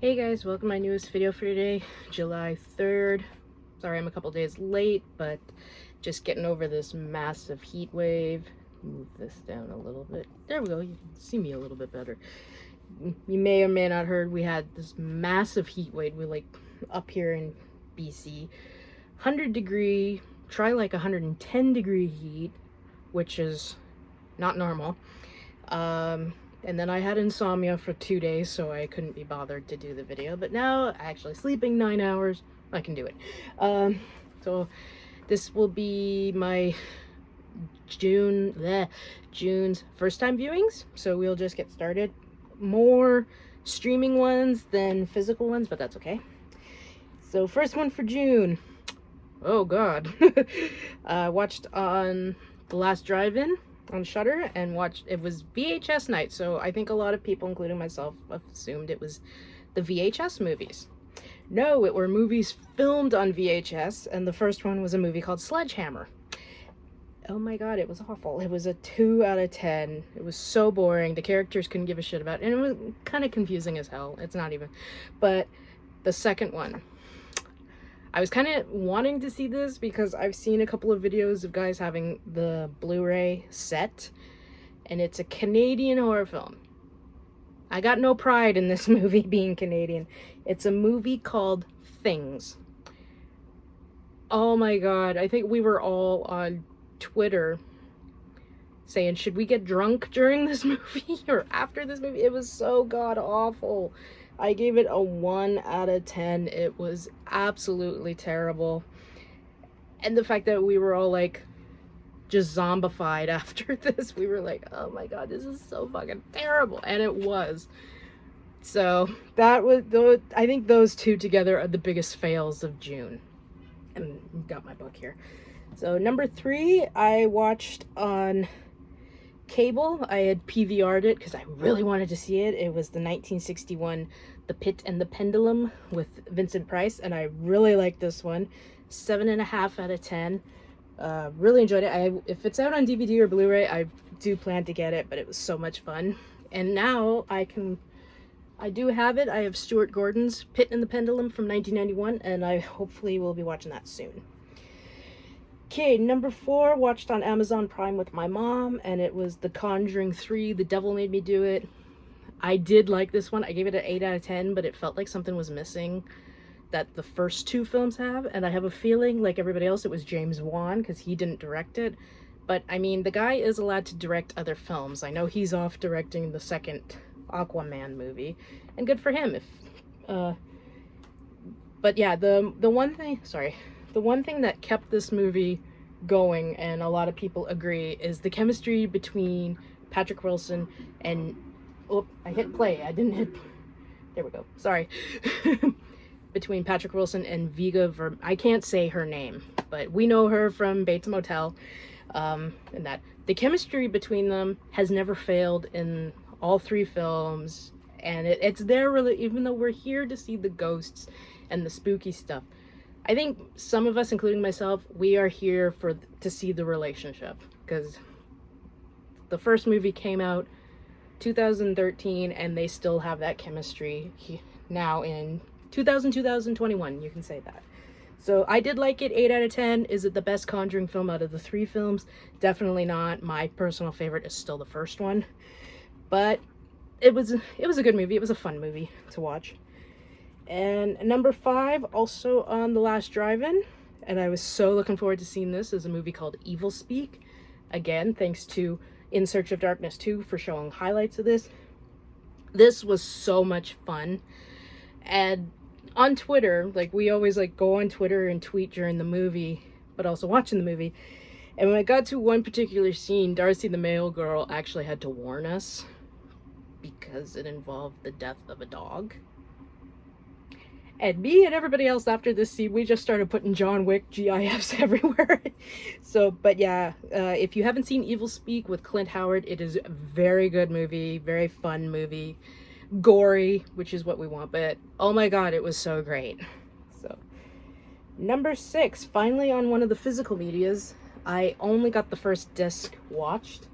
Hey guys, welcome to my newest video for today, July 3rd. Sorry I'm a couple days late, but just getting over this massive heat wave. Move this down a little bit. There we go, you can see me a little bit better. You may or may not heard we had this massive heat wave. We're like up here in BC. 100 degree, try like 110 degree heat, which is not normal. And then I had insomnia for 2 days, so I couldn't be bothered to do the video. But now, actually sleeping 9 hours, I can do it. So this will be my June's first time viewings. So we'll just get started. More streaming ones than physical ones, but that's okay. So first one for June. Oh God. I watched on The Last Drive-In on Shudder and watched, it was VHS night, so I think a lot of people, including myself, assumed it was the VHS movies. No, it were movies filmed on VHS, and the first one was a movie called Sledgehammer. Oh my God, it was awful. It was a 2 out of 10. It was so boring. The characters couldn't give a shit about it, and it was kind of confusing as hell. It's not even. But the second one, I was kind of wanting to see this because I've seen a couple of videos of guys having the Blu-ray set, and it's a Canadian horror film. I got no pride in this movie being Canadian. It's a movie called Things. Oh my God, I think we were all on Twitter saying, should we get drunk during this movie or after this movie? It was so god awful. I gave it a 1 out of 10. It was absolutely terrible. And the fact that we were all like just zombified after this, we were like, oh my God, this is so fucking terrible. And it was. So that was, I think those two together are the biggest fails of June. And got my book here. So number 3, I watched on cable. I had PVR'd it because I really wanted to see it. It was the 1961 The Pit and the Pendulum with Vincent Price, and I really liked this one. 7.5 out of 10. Really enjoyed it. If it's out on DVD or Blu-ray, I do plan to get it, but it was so much fun. And now I do have it. I have Stuart Gordon's Pit and the Pendulum from 1991, and I hopefully will be watching that soon. Okay, number 4, watched on Amazon Prime with my mom, and it was The Conjuring 3, The Devil Made Me Do It. I did like this one. I gave it an 8 out of 10, but it felt like something was missing that the first 2 films have, and I have a feeling, like everybody else, it was James Wan, because he didn't direct it. But, I mean, the guy is allowed to direct other films. I know he's off directing the second Aquaman movie, and good for him. But yeah, the one thing that kept this movie going, and a lot of people agree, is the chemistry between Patrick Wilson and, oh, I hit play. I didn't hit, there we go. Sorry. Between Patrick Wilson and I can't say her name, but we know her from Bates Motel, and that the chemistry between them has never failed in all 3 films, and it's there really, even though we're here to see the ghosts and the spooky stuff. I think some of us, including myself, we are here to see the relationship, because the first movie came out 2013 and they still have that chemistry now in 2021, you can say that. So I did like it, 8 out of 10. Is it the best Conjuring film out of the 3 films? Definitely not. My personal favorite is still the first one, but it was a good movie. It was a fun movie to watch. And number 5, also on The Last Drive-In, and I was so looking forward to seeing this, is a movie called Evil Speak. Again, thanks to In Search of Darkness 2 for showing highlights of this. This was so much fun. And on Twitter, like, we always like go on Twitter and tweet during the movie, but also watching the movie. And when I got to one particular scene, Darcy the Mail Girl actually had to warn us because it involved the death of a dog. And me and everybody else after this scene, we just started putting John Wick GIFs everywhere. So, but yeah, if you haven't seen Evil Speak with Clint Howard, it is a very good movie, very fun movie. Gory, which is what we want, but oh my God, it was so great. So, number 6, finally on one of the physical medias. I only got the first disc watched.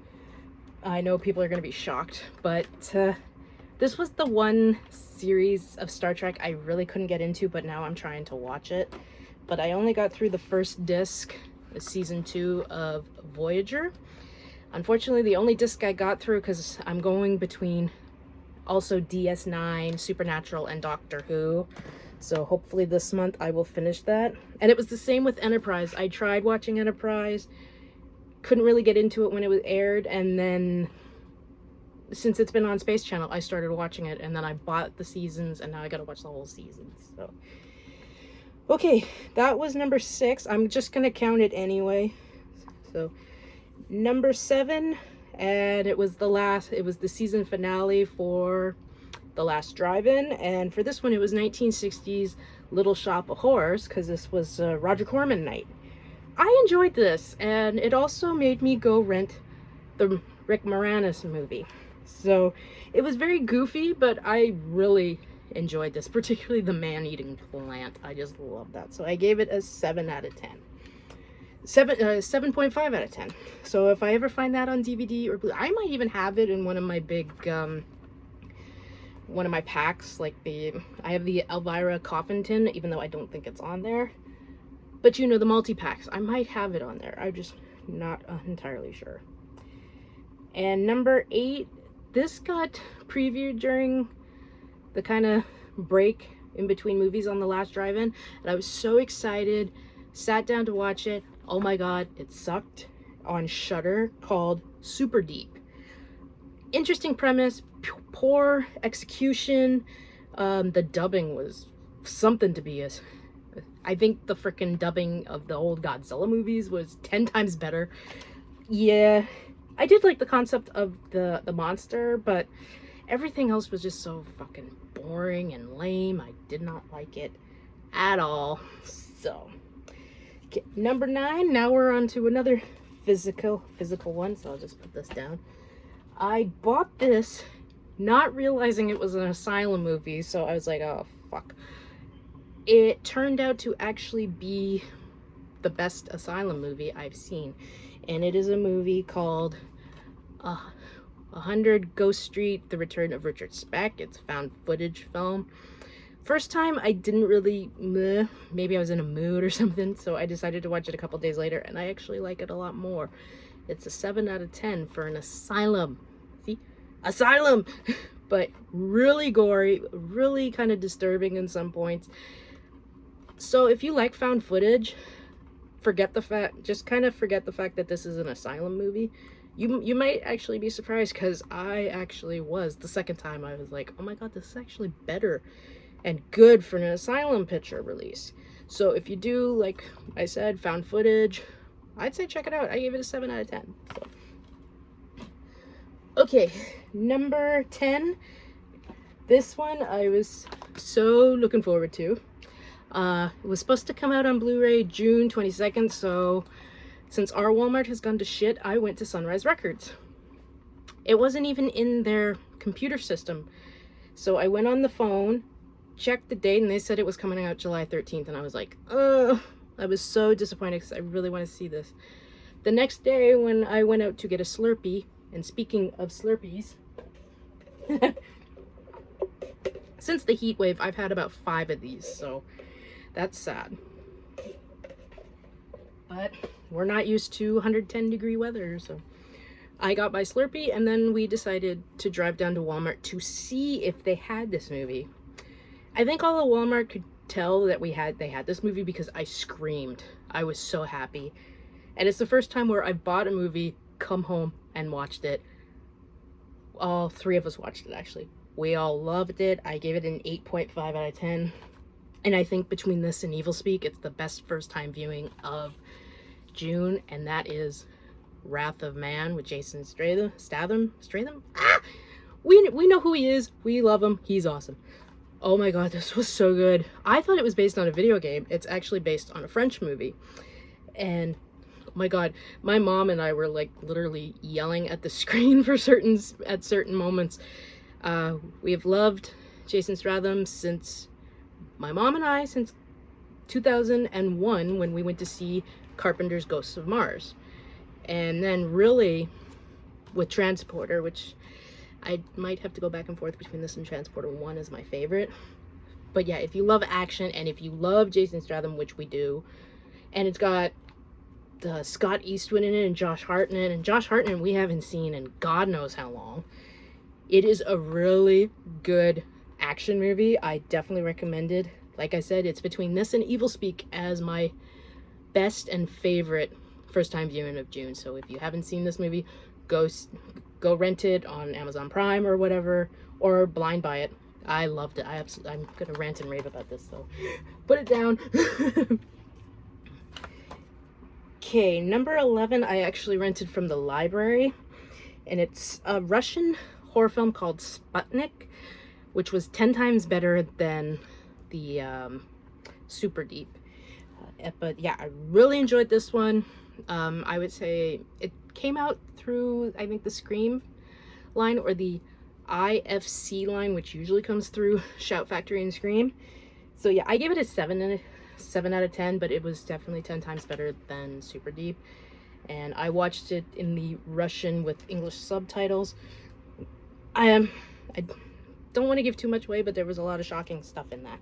I know people are going to be shocked, but This was the one series of Star Trek I really couldn't get into, but now I'm trying to watch it. But I only got through the first disc, season 2 of Voyager. Unfortunately, the only disc I got through, because I'm going between also DS9, Supernatural, and Doctor Who. So hopefully this month I will finish that. And it was the same with Enterprise. I tried watching Enterprise, couldn't really get into it when it was aired, and then since it's been on Space Channel, I started watching it, and then I bought the seasons, and now I gotta watch the whole season. So okay, that was number 6. I'm just gonna count it anyway. So number 7, and it was the season finale for The Last Drive-In, and for this one it was 1960s Little Shop of Horrors, because this was Roger Corman night. I enjoyed this, and it also made me go rent the Rick Moranis movie. So it was very goofy, but I really enjoyed this, particularly the man-eating plant. I just love that. So I gave it a 7 out of 10. 7.5 out of 10. So if I ever find that on DVD or I might even have it in one of my big one of my packs, like I have the Elvira coffin tin, even though I don't think it's on there. But you know, the multi-packs, I might have it on there. I'm just not entirely sure. And number 8, this got previewed during the kind of break in between movies on The Last Drive-In, and I was so excited, sat down to watch it. Oh my god, it sucked, on Shudder, called Super Deep. Interesting premise, poor execution. The dubbing was something to be as... I think the freaking dubbing of the old Godzilla movies was 10 times better. Yeah, I did like the concept of the monster, but everything else was just so fucking boring and lame. I did not like it at all. So, okay, number 9, now we're on to another physical one, so I'll just put this down. I bought this not realizing it was an Asylum movie, so I was like, oh, fuck. It turned out to actually be the best Asylum movie I've seen. And it is a movie called 100 Ghost Street, The Return of Richard Speck. It's a found footage film. First time I didn't really, maybe I was in a mood or something, so I decided to watch it a couple days later, and I actually like it a lot more. It's a 7 out of 10 for an Asylum. See? Asylum! But really gory, really kind of disturbing in some points. So if you like found footage, forget the fact that this is an Asylum movie. You might actually be surprised, because I actually was. The second time I was like, oh my god, this is actually better and good for an Asylum picture release. So if you do, like I said, found footage, I'd say check it out. I gave it a 7 out of 10. So. Okay, number 10. This one I was so looking forward to. It was supposed to come out on Blu-ray June 22nd, so since our Walmart has gone to shit, I went to Sunrise Records. It wasn't even in their computer system. So I went on the phone, checked the date, and they said it was coming out July 13th, and I was like, ugh. I was so disappointed because I really want to see this. The next day when I went out to get a Slurpee, and speaking of Slurpees, since the heat wave, I've had about 5 of these, so that's sad. But we're not used to 110 degree weather, so I got my Slurpee, and then we decided to drive down to Walmart to see if they had this movie. I think all of Walmart could tell that they had this movie because I screamed. I was so happy. And it's the first time where I bought a movie, come home, and watched it. All 3 of us watched it, actually. We all loved it. I gave it an 8.5 out of 10. And I think between this and Evil Speak, it's the best first-time viewing of June, and that is Wrath of Man with Jason Statham? Ah! We know who he is. We love him. He's awesome. Oh my god, this was so good. I thought it was based on a video game. It's actually based on a French movie. And oh my god, my mom and I were like literally yelling at the screen at certain moments. We have loved Jason Statham since 2001, when we went to see Carpenter's Ghosts of Mars. And then really with Transporter, which I might have to go back and forth between this and Transporter 1 as my favorite. But yeah, if you love action and if you love Jason Statham, which we do, and it's got Scott Eastwood in it and Josh Hartnett, and Josh Hartnett we haven't seen in God knows how long. It is a really good action movie. I definitely recommend it. Like I said, it's between this and Evil Speak as my best and favorite first time viewing of June. So if you haven't seen this movie, go rent it on Amazon Prime or whatever, or blind buy it. I loved it. I'm gonna rant and rave about this, so put it down. Okay, number 11 I actually rented from the library, and it's a Russian horror film called Sputnik, which was 10 times better than the Super Deep. But yeah, I really enjoyed this one. I would say it came out through, I think, the Scream line or the IFC line, which usually comes through Shout Factory and Scream. So yeah, I gave it a 7 out of 10, but it was definitely 10 times better than Super Deep. And I watched it in the Russian with English subtitles. I don't want to give too much away, but there was a lot of shocking stuff in that.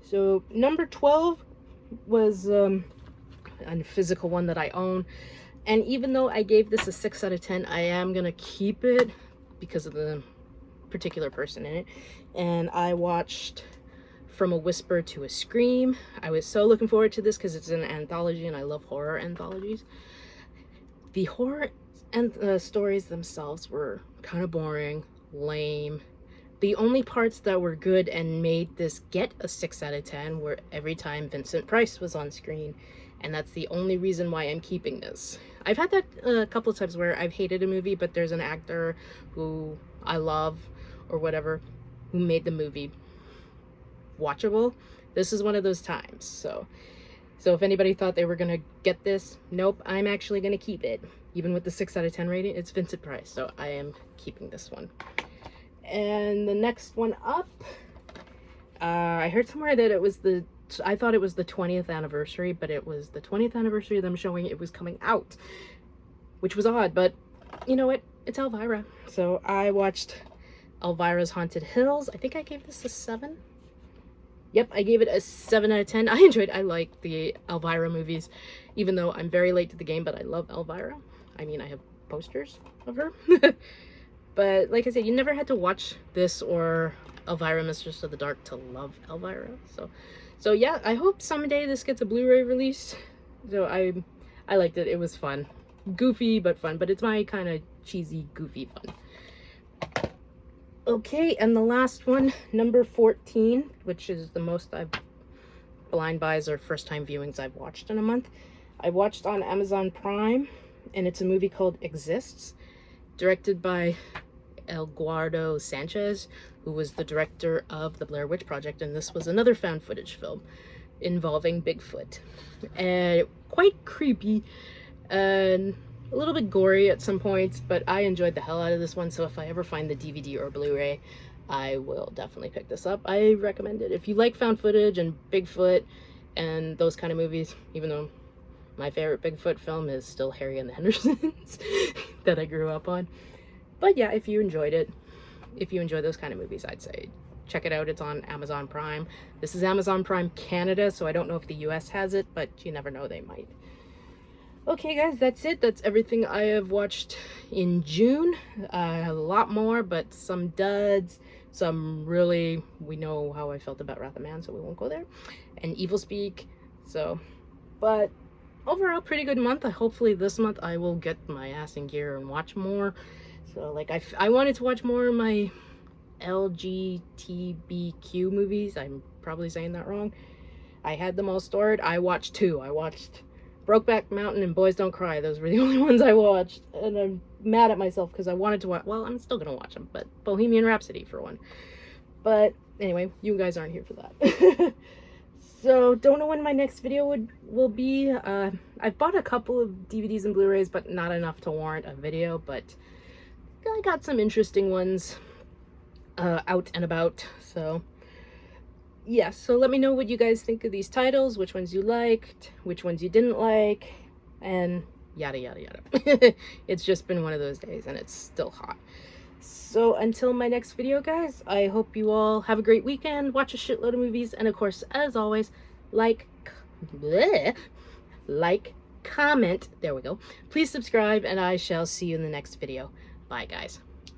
So number 12 was a physical one that I own. And even though I gave this a 6 out of 10, I am going to keep it because of the particular person in it. And I watched From a Whisper to a Scream. I was so looking forward to this because it's an anthology and I love horror anthologies. The horror and stories themselves were kind of boring, lame. The only parts that were good and made this get a 6 out of 10 were every time Vincent Price was on screen. And that's the only reason why I'm keeping this. I've had that a couple of times where I've hated a movie, but there's an actor who I love or whatever who made the movie watchable. This is one of those times. So if anybody thought they were gonna get this, nope, I'm actually gonna keep it. Even with the 6 out of 10 rating, it's Vincent Price, so I am keeping this one. And the next one up, I heard somewhere that it was I thought it was the 20th anniversary, but it was the 20th anniversary of them showing it was coming out, which was odd, but you know what? It's Elvira. So I watched Elvira's Haunted Hills. I think I gave this a 7. Yep, I gave it a 7 out of 10. I like the Elvira movies, even though I'm very late to the game, but I love Elvira. I mean, I have posters of her. But like I said, you never had to watch this or Elvira Mistress of the Dark to love Elvira. So yeah, I hope someday this gets a Blu-ray release. So I liked it. It was fun. Goofy, but fun. But it's my kind of cheesy, goofy fun. Okay, and the last one, number 14, which is the most blind buys or first time viewings I've watched in a month. I watched on Amazon Prime, and it's a movie called Exists, directed by Eduardo Sanchez, who was the director of the Blair Witch Project, and this was another found footage film involving Bigfoot. And quite creepy and a little bit gory at some points, but I enjoyed the hell out of this one, so if I ever find the DVD or Blu-ray, I will definitely pick this up. I recommend it. If you like found footage and Bigfoot and those kind of movies, even though my favorite Bigfoot film is still Harry and the Hendersons that I grew up on. But yeah, if you enjoyed it, if you enjoy those kind of movies, I'd say check it out. It's on Amazon Prime. This is Amazon Prime Canada, so I don't know if the US has it, but you never know, they might. Okay guys, that's it. That's everything I have watched in June. A lot more, but some duds, some really, we know how I felt about Wrath of Man, so we won't go there. And Evil Speak, but overall pretty good month. Hopefully this month I will get my ass in gear and watch more. So like I wanted to watch more of my LGBTQ movies. I'm probably saying that wrong. I had them all stored. I watched 2. I watched Brokeback Mountain and Boys Don't Cry. Those were the only ones I watched, and I'm mad at myself because I wanted to watch, well, I'm still gonna watch them, but Bohemian Rhapsody for one. But anyway, you guys aren't here for that. So don't know when my next video will be. I've bought a couple of DVDs and Blu-rays, but not enough to warrant a video, but I got some interesting ones out and about. So yeah, so let me know what you guys think of these titles, which ones you liked, which ones you didn't like, and yada yada yada. It's just been one of those days and it's still hot. So until my next video, guys, I hope you all have a great weekend, watch a shitload of movies, and of course, as always, like, comment, there we go. Please subscribe, and I shall see you in the next video. Bye, guys.